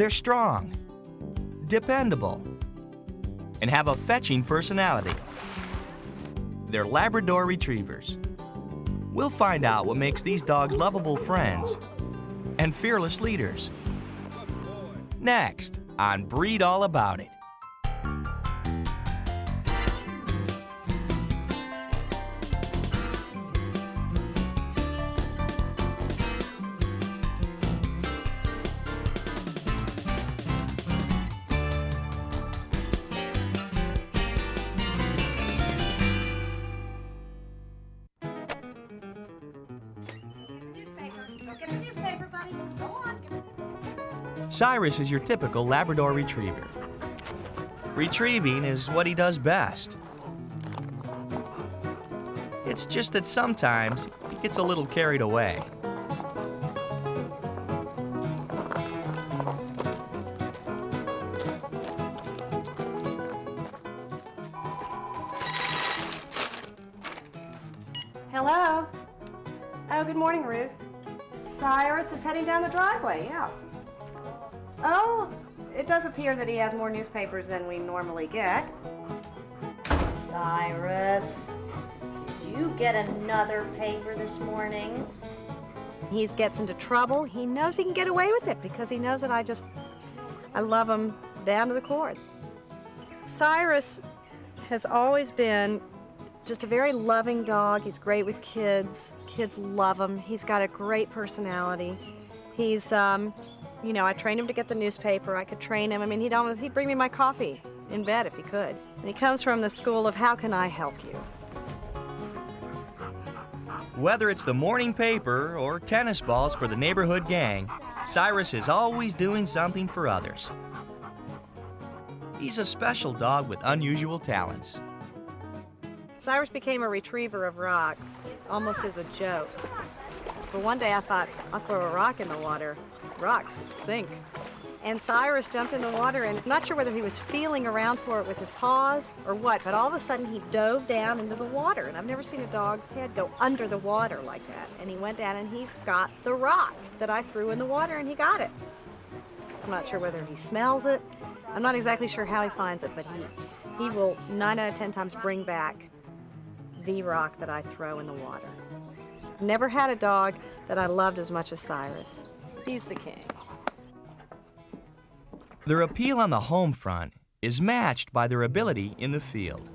They're strong, dependable, and have a fetching personality. They're Labrador Retrievers. We'll find out what makes these dogs lovable friends and fearless leaders. Next on Breed All About It. Cyrus is your typical Labrador Retriever. Retrieving is what he does best. It's just that sometimes he gets a little carried away. Hello? Oh, good morning, Ruth. Cyrus is heading down the driveway, yeah. Oh, it does appear that he has more newspapers than we normally get. Cyrus, did you get another paper this morning? He gets into trouble. He knows he can get away with it because he knows that I love him down to the core. Cyrus has always been just a very loving dog. He's great with kids. Kids love him. He's got a great personality. He's, I trained him to get the newspaper. I could train him. I mean, he'd bring me my coffee in bed if he could. And he comes from the school of how can I help you? Whether it's the morning paper or tennis balls for the neighborhood gang, Cyrus is always doing something for others. He's a special dog with unusual talents. Cyrus became a retriever of rocks, almost as a joke. But one day I thought, I'll throw a rock in the water. Rocks sink. And Cyrus jumped in the water, and I'm not sure whether he was feeling around for it with his paws or what, but all of a sudden he dove down into the water. And I've never seen a dog's head go under the water like that. And he went down and he got the rock that I threw in the water, and he got it. I'm not sure whether he smells it. I'm not exactly sure how he finds it, but he will 9 out of 10 times bring back the rock that I throw in the water. Never had a dog that I loved as much as Cyrus. He's the king. Their appeal on the home front is matched by their ability in the field.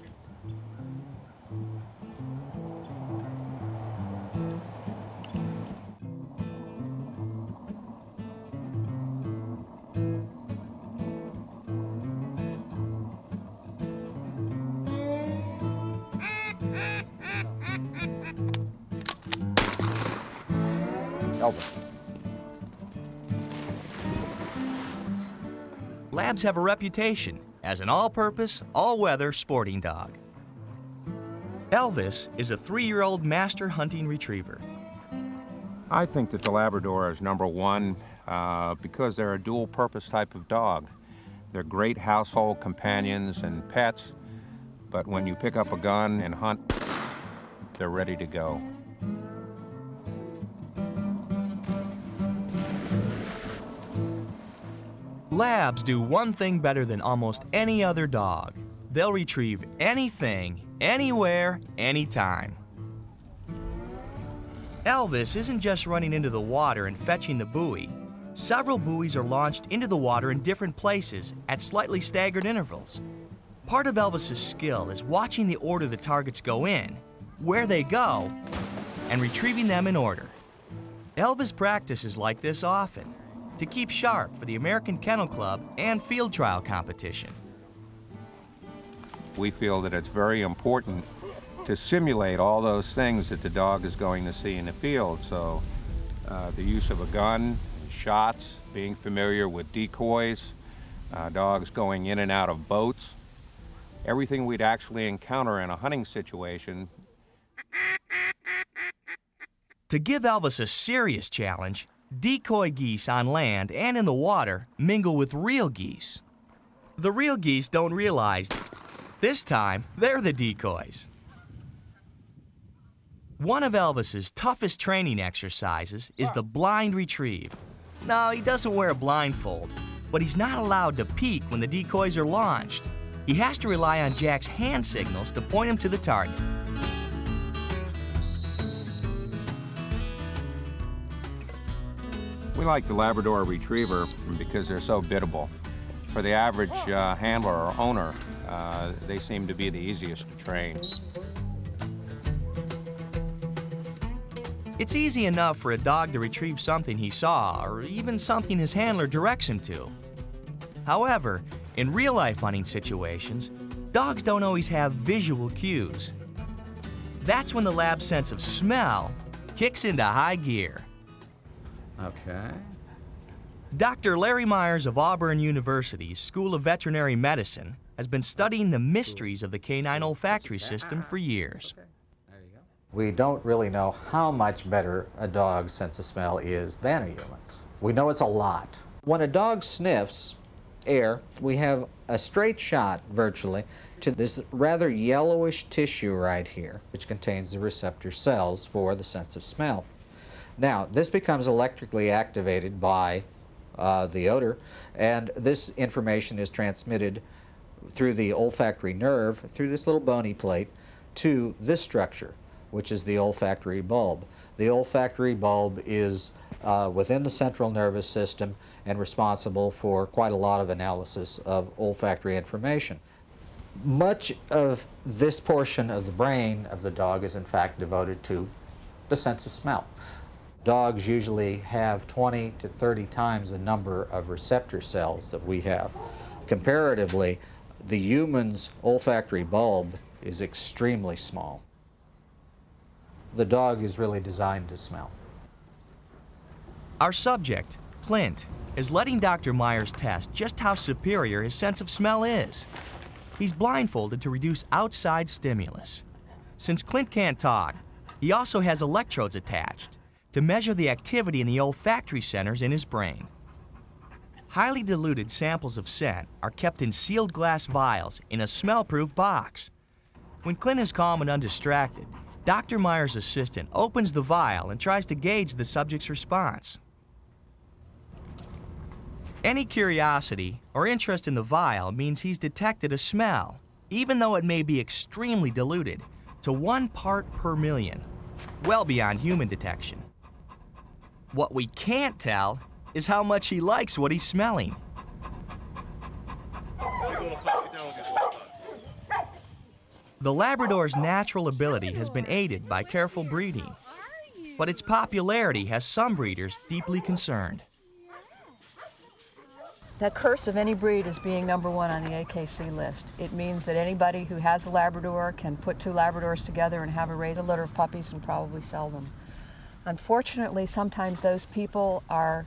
Labs have a reputation as an all-purpose, all-weather sporting dog. Elvis is a 3-year-old master hunting retriever. I think that the Labrador is number one because they're a dual-purpose type of dog. They're great household companions and pets, but when you pick up a gun and hunt, they're ready to go. Labs do one thing better than almost any other dog. They'll retrieve anything, anywhere, anytime. Elvis isn't just running into the water and fetching the buoy. Several buoys are launched into the water in different places at slightly staggered intervals. Part of Elvis's skill is watching the order the targets go in, where they go, and retrieving them in order. Elvis practices like this often to keep sharp for the American Kennel Club and field trial competition. We feel that it's very important to simulate all those things that the dog is going to see in the field. So the use of a gun, shots, being familiar with decoys, dogs going in and out of boats, everything we'd actually encounter in a hunting situation. To give Elvis a serious challenge, decoy geese on land and in the water mingle with real geese. The real geese don't realize this time they're the decoys. One of Elvis's toughest training exercises is the blind retrieve. No, he doesn't wear a blindfold, but he's not allowed to peek when the decoys are launched. He has to rely on Jack's hand signals to point him to the target. We like the Labrador Retriever because they're so biddable. For the average handler or owner, they seem to be the easiest to train. It's easy enough for a dog to retrieve something he saw, or even something his handler directs him to. However, in real-life hunting situations, dogs don't always have visual cues. That's when the lab's sense of smell kicks into high gear. Okay. Dr. Larry Myers of Auburn University's School of Veterinary Medicine has been studying the mysteries of the canine olfactory system for years. We don't really know how much better a dog's sense of smell is than a human's. We know it's a lot. When a dog sniffs air, we have a straight shot, virtually, to this rather yellowish tissue right here, which contains the receptor cells for the sense of smell. Now, this becomes electrically activated by the odor, and this information is transmitted through the olfactory nerve, through this little bony plate, to this structure, which is the olfactory bulb. The olfactory bulb is within the central nervous system and responsible for quite a lot of analysis of olfactory information. Much of this portion of the brain of the dog is in fact devoted to the sense of smell. Dogs usually have 20 to 30 times the number of receptor cells that we have. Comparatively, the human's olfactory bulb is extremely small. The dog is really designed to smell. Our subject, Clint, is letting Dr. Myers test just how superior his sense of smell is. He's blindfolded to reduce outside stimulus. Since Clint can't talk, he also has electrodes attached to measure the activity in the olfactory centers in his brain. Highly diluted samples of scent are kept in sealed glass vials in a smell-proof box. When Clint is calm and undistracted, Dr. Myers' assistant opens the vial and tries to gauge the subject's response. Any curiosity or interest in the vial means he's detected a smell, even though it may be extremely diluted to 1 part per million, well beyond human detection. What we can't tell is how much he likes what he's smelling. The Labrador's natural ability has been aided by careful breeding, but its popularity has some breeders deeply concerned. The curse of any breed is being #1 on the AKC list. It means that anybody who has a Labrador can put 2 Labradors together and raise a litter of puppies and probably sell them. Unfortunately, sometimes those people are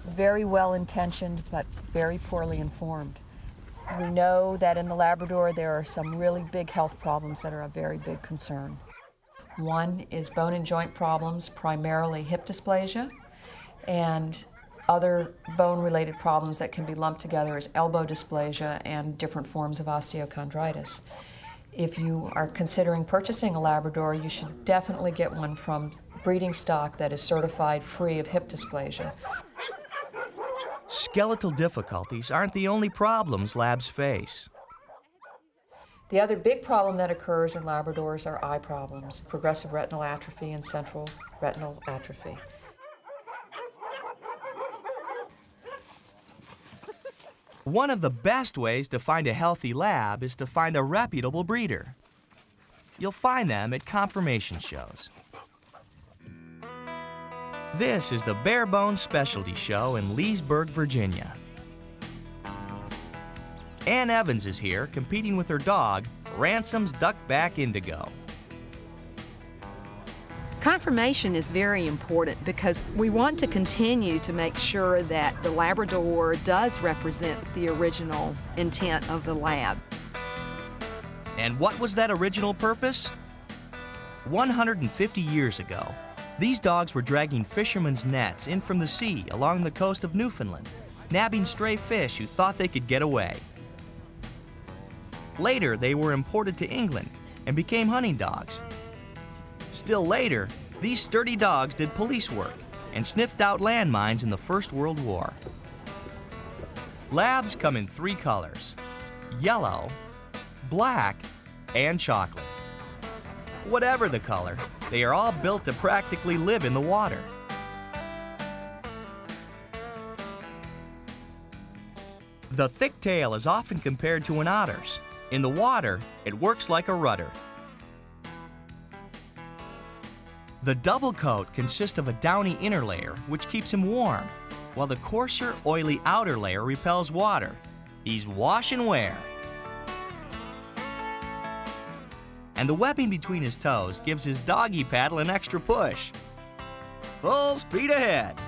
very well-intentioned but very poorly informed. We know that in the Labrador there are some really big health problems that are a very big concern. One is bone and joint problems, primarily hip dysplasia, and other bone-related problems that can be lumped together as elbow dysplasia and different forms of osteochondritis. If you are considering purchasing a Labrador, you should definitely get one from breeding stock that is certified free of hip dysplasia. Skeletal difficulties aren't the only problems labs face. The other big problem that occurs in Labradors are eye problems, progressive retinal atrophy and central retinal atrophy. One of the best ways to find a healthy lab is to find a reputable breeder. You'll find them at conformation shows. This is the Bare Bones Specialty Show in Leesburg, Virginia. Ann Evans is here competing with her dog, Ransom's Duckback Indigo. Conformation is very important because we want to continue to make sure that the Labrador does represent the original intent of the lab. And what was that original purpose? 150 years ago, these dogs were dragging fishermen's nets in from the sea along the coast of Newfoundland, nabbing stray fish who thought they could get away. Later, they were imported to England and became hunting dogs. Still later, these sturdy dogs did police work and sniffed out landmines in the First World War. Labs come in 3 colors: yellow, black, and chocolate. Whatever the color, they are all built to practically live in the water. The thick tail is often compared to an otter's. In the water, it works like a rudder. The double coat consists of a downy inner layer, which keeps him warm, while the coarser, oily outer layer repels water. He's wash and wear. And the webbing between his toes gives his doggy paddle an extra push. Full speed ahead.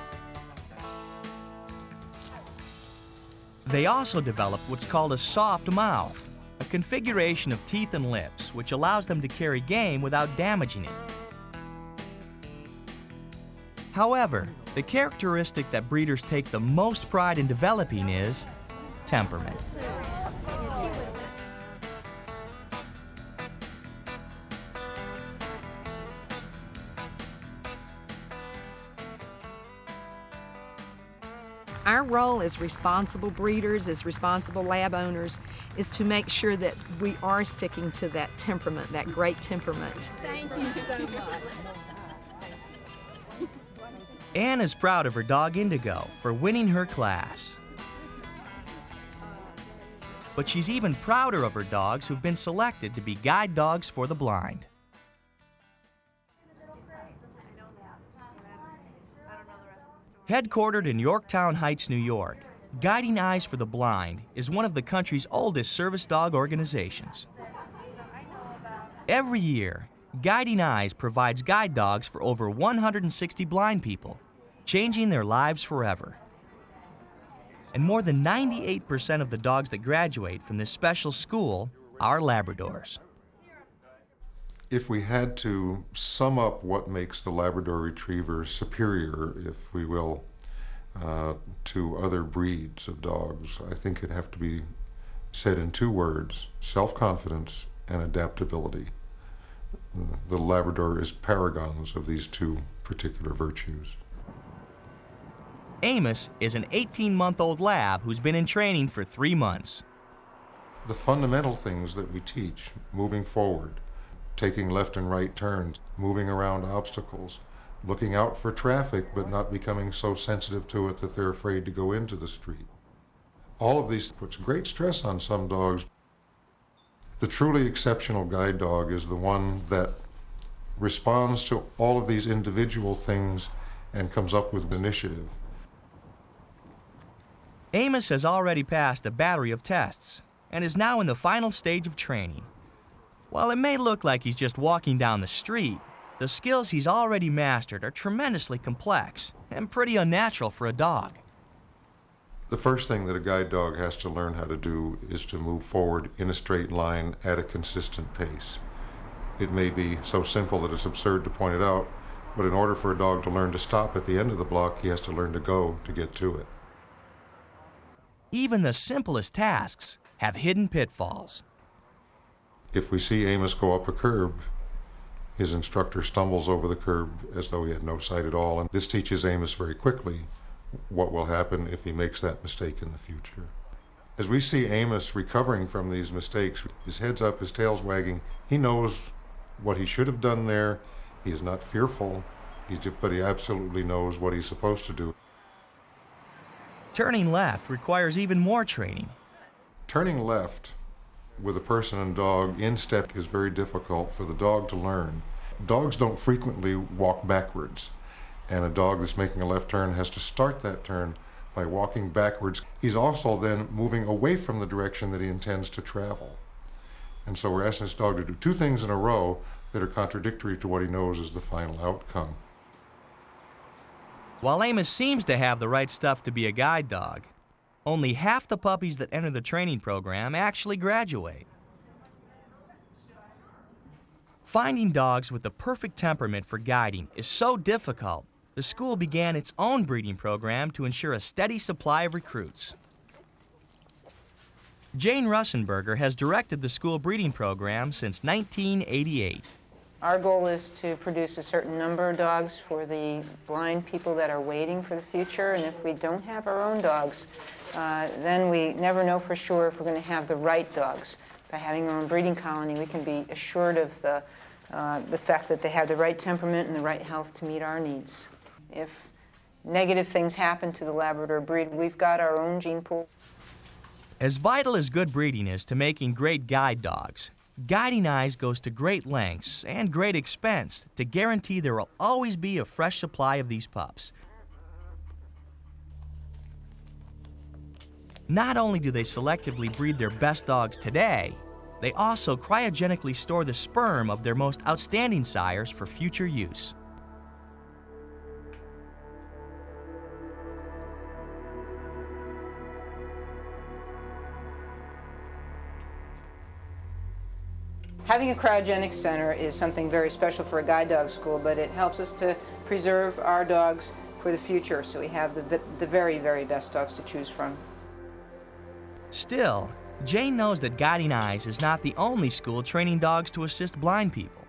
They also develop what's called a soft mouth, a configuration of teeth and lips which allows them to carry game without damaging it. However, the characteristic that breeders take the most pride in developing is temperament. Our role as responsible breeders, as responsible lab owners, is to make sure that we are sticking to that temperament, that great temperament. Thank you so much. Anne is proud of her dog Indigo for winning her class. But she's even prouder of her dogs who've been selected to be guide dogs for the blind. Headquartered in Yorktown Heights, New York, Guiding Eyes for the Blind is one of the country's oldest service dog organizations. Every year, Guiding Eyes provides guide dogs for over 160 blind people, changing their lives forever. And more than 98% of the dogs that graduate from this special school are Labradors. If we had to sum up what makes the Labrador Retriever superior, if we will, to other breeds of dogs, I think it'd have to be said in 2 words: self-confidence and adaptability. The Labrador is paragons of these 2 particular virtues. Amos is an 18-month-old lab who's been in training for 3 months. The fundamental things that we teach, moving forward, taking left and right turns, moving around obstacles, looking out for traffic but not becoming so sensitive to it that they're afraid to go into the street. All of these puts great stress on some dogs. The truly exceptional guide dog is the one that responds to all of these individual things and comes up with initiative. Amos has already passed a battery of tests and is now in the final stage of training. While it may look like he's just walking down the street, the skills he's already mastered are tremendously complex and pretty unnatural for a dog. The first thing that a guide dog has to learn how to do is to move forward in a straight line at a consistent pace. It may be so simple that it's absurd to point it out, but in order for a dog to learn to stop at the end of the block, he has to learn to go to get to it. Even the simplest tasks have hidden pitfalls. If we see Amos go up a curb, his instructor stumbles over the curb as though he had no sight at all, and this teaches Amos very quickly what will happen if he makes that mistake in the future. As we see Amos recovering from these mistakes, his head's up, his tail's wagging, he knows what he should have done there. He is not fearful, but he absolutely knows what he's supposed to do. Turning left requires even more training. Turning left with a person and dog in step is very difficult for the dog to learn. Dogs don't frequently walk backwards, and a dog that's making a left turn has to start that turn by walking backwards. He's also then moving away from the direction that he intends to travel. And so we're asking this dog to do 2 things in a row that are contradictory to what he knows is the final outcome. While Amos seems to have the right stuff to be a guide dog, only half the puppies that enter the training program actually graduate. Finding dogs with the perfect temperament for guiding is so difficult, the school began its own breeding program to ensure a steady supply of recruits. Jane Russenberger has directed the school breeding program since 1988. Our goal is to produce a certain number of dogs for the blind people that are waiting for the future, and if we don't have our own dogs, then we never know for sure if we're going to have the right dogs. By having our own breeding colony, we can be assured of the fact that they have the right temperament and the right health to meet our needs. If negative things happen to the Labrador breed, we've got our own gene pool. As vital as good breeding is to making great guide dogs, Guiding Eyes goes to great lengths and great expense to guarantee there will always be a fresh supply of these pups. Not only do they selectively breed their best dogs today, they also cryogenically store the sperm of their most outstanding sires for future use. Having a cryogenic center is something very special for a guide dog school, but it helps us to preserve our dogs for the future, so we have the very, very best dogs to choose from. Still, Jane knows that Guiding Eyes is not the only school training dogs to assist blind people,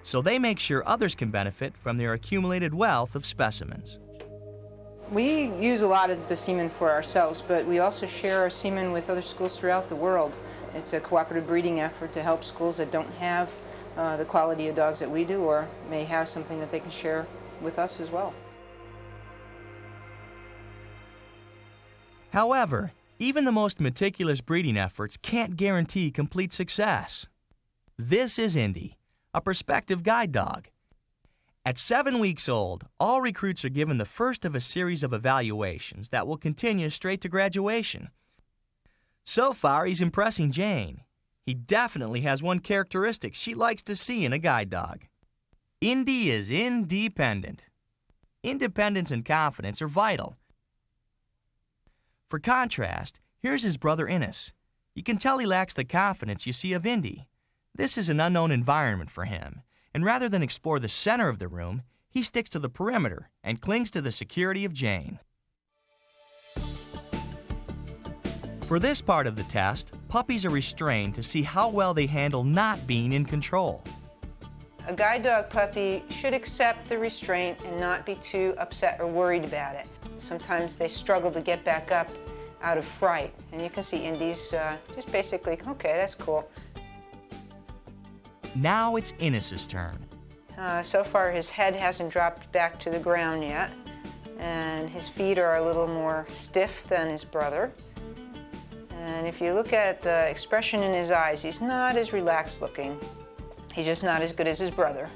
so they make sure others can benefit from their accumulated wealth of specimens. We use a lot of the semen for ourselves, but we also share our semen with other schools throughout the world. It's a cooperative breeding effort to help schools that don't have the quality of dogs that we do, or may have something that they can share with us as well. However, even the most meticulous breeding efforts can't guarantee complete success. This is Indy, a prospective guide dog. At 7 weeks old, all recruits are given the first of a series of evaluations that will continue straight to graduation. So far, he's impressing Jane. He definitely has one characteristic she likes to see in a guide dog. Indy is independent. Independence and confidence are vital. For contrast, here's his brother Innes. You can tell he lacks the confidence you see of Indy. This is an unknown environment for him, and rather than explore the center of the room, he sticks to the perimeter and clings to the security of Jane. For this part of the test, puppies are restrained to see how well they handle not being in control. A guide dog puppy should accept the restraint and not be too upset or worried about it. Sometimes they struggle to get back up out of fright, and you can see Indy's just basically, okay, that's cool. Now it's Innes' turn. So far his head hasn't dropped back to the ground yet, and his feet are a little more stiff than his brother. And if you look at the expression in his eyes, he's not as relaxed looking. He's just not as good as his brother.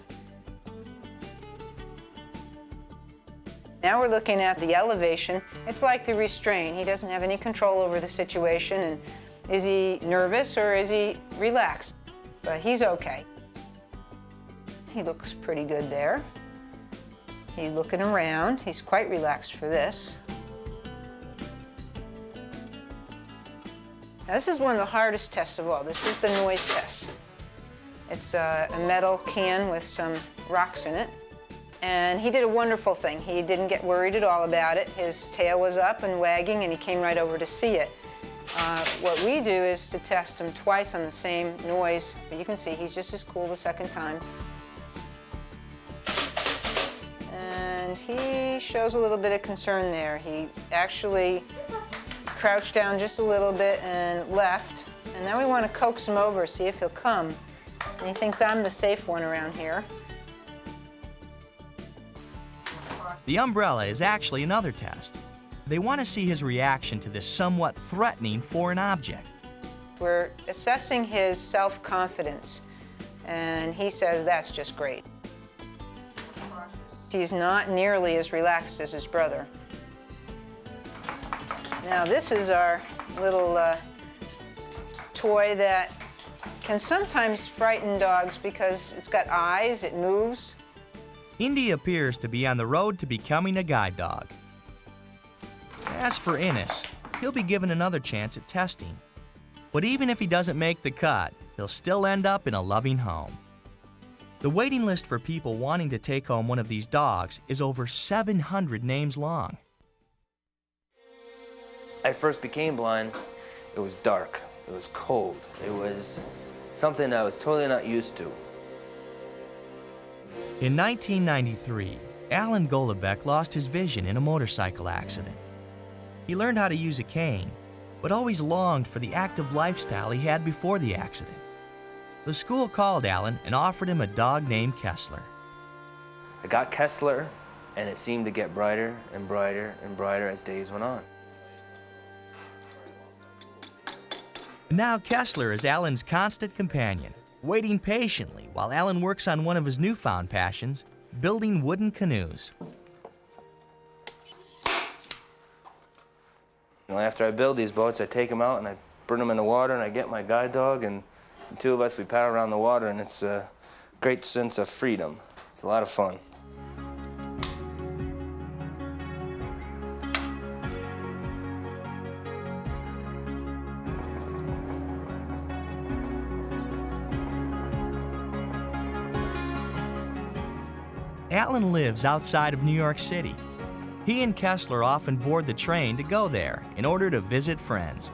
Now we're looking at the elevation. It's like the restraint. He doesn't have any control over the situation, and is he nervous or is he relaxed? But he's okay. He looks pretty good there. He's looking around. He's quite relaxed for this. Now, this is one of the hardest tests of all. This is the noise test. It's a metal can with some rocks in it. And he did a wonderful thing. He didn't get worried at all about it. His tail was up and wagging, and he came right over to see it. What we do is to test him twice on the same noise, but you can see he's just as cool the second time. And he shows a little bit of concern there. He actually crouched down just a little bit and left. And now we want to coax him over, see if he'll come. And he thinks I'm the safe one around here. The umbrella is actually another test. They want to see his reaction to this somewhat threatening foreign object. We're assessing his self-confidence, and he says that's just great. He's not nearly as relaxed as his brother. Now this is our little toy that can sometimes frighten dogs because it's got eyes, it moves. Indy appears to be on the road to becoming a guide dog. As for Innes, he'll be given another chance at testing. But even if he doesn't make the cut, he'll still end up in a loving home. The waiting list for people wanting to take home one of these dogs is over 700 names long. I first became blind. It was dark, it was cold, it was something I was totally not used to. In 1993, Alan Golubeck lost his vision in a motorcycle accident. He learned how to use a cane, but always longed for the active lifestyle he had before the accident. The school called Alan and offered him a dog named Kessler. I got Kessler, and it seemed to get brighter and brighter and brighter as days went on. Now Kessler is Alan's constant companion, waiting patiently while Alan works on one of his newfound passions, building wooden canoes. After I build these boats, I take them out and I burn them in the water, and I get my guide dog, and the two of us, we paddle around the water, and it's a great sense of freedom. It's a lot of fun. Alan lives outside of New York City. He and Kessler often board the train to go there in order to visit friends.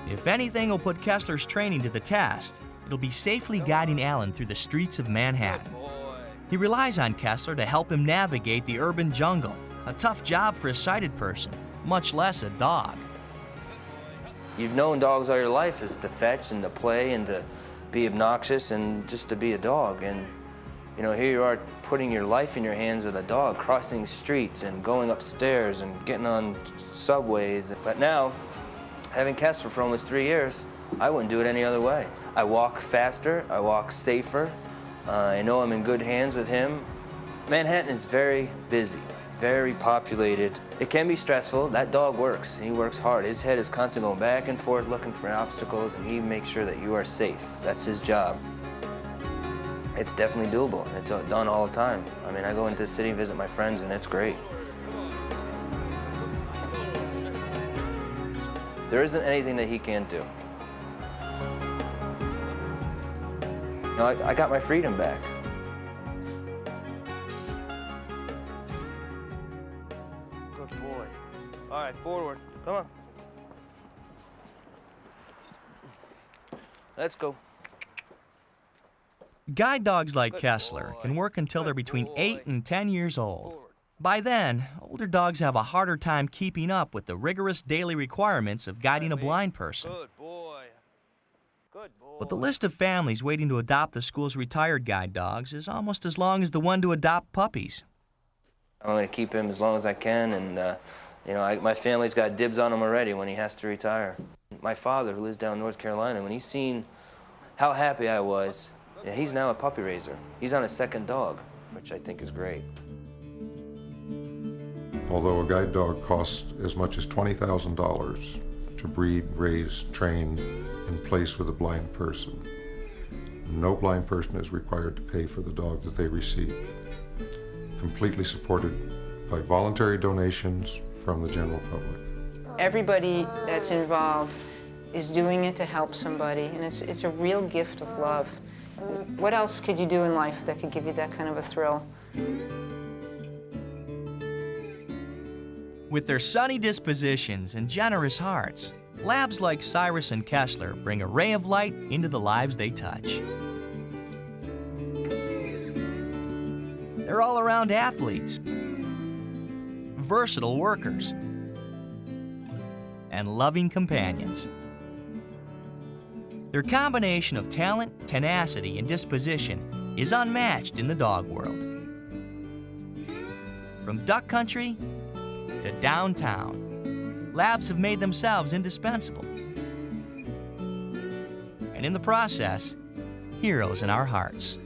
If anything will put Kessler's training to the test, it'll be safely guiding Alan through the streets of Manhattan. He relies on Kessler to help him navigate the urban jungle, a tough job for a sighted person, much less a dog. You've known dogs all your life is to fetch and to play and to be obnoxious and just to be a dog. And here you are putting your life in your hands with a dog, crossing streets and going upstairs and getting on subways. But now, having Kessler for almost 3 years, I wouldn't do it any other way. I walk faster, I walk safer. I know I'm in good hands with him. Manhattan is very busy, very populated. It can be stressful. That dog works. He works hard. His head is constantly going back and forth looking for obstacles, and he makes sure that you are safe. That's his job. It's definitely doable. It's done all the time. I mean, I go into the city, visit my friends, and it's great. There isn't anything that he can't do. I got my freedom back. Good boy. All right, forward. Come on. Let's go. Guide dogs like Kessler can work until they're between 8 and 10 years old. By then, older dogs have a harder time keeping up with the rigorous daily requirements of guiding a blind person. Good boy. Good boy. But the list of families waiting to adopt the school's retired guide dogs is almost as long as the one to adopt puppies. I'm going to keep him as long as I can, and my family's got dibs on him already when he has to retire. My father, who lives down in North Carolina, when he's seen how happy I was, he's now a puppy raiser. He's on his second dog, which I think is great. Although a guide dog costs as much as $20,000 to breed, raise, train, and place with a blind person, no blind person is required to pay for the dog that they receive. Completely supported by voluntary donations from the general public. Everybody that's involved is doing it to help somebody, and it's a real gift of love. What else could you do in life that could give you that kind of a thrill? With their sunny dispositions and generous hearts, labs like Cyrus and Kessler bring a ray of light into the lives they touch. They're all-around athletes, versatile workers, and loving companions. Their combination of talent, tenacity, and disposition is unmatched in the dog world. From duck country to downtown, labs have made themselves indispensable. And in the process, heroes in our hearts.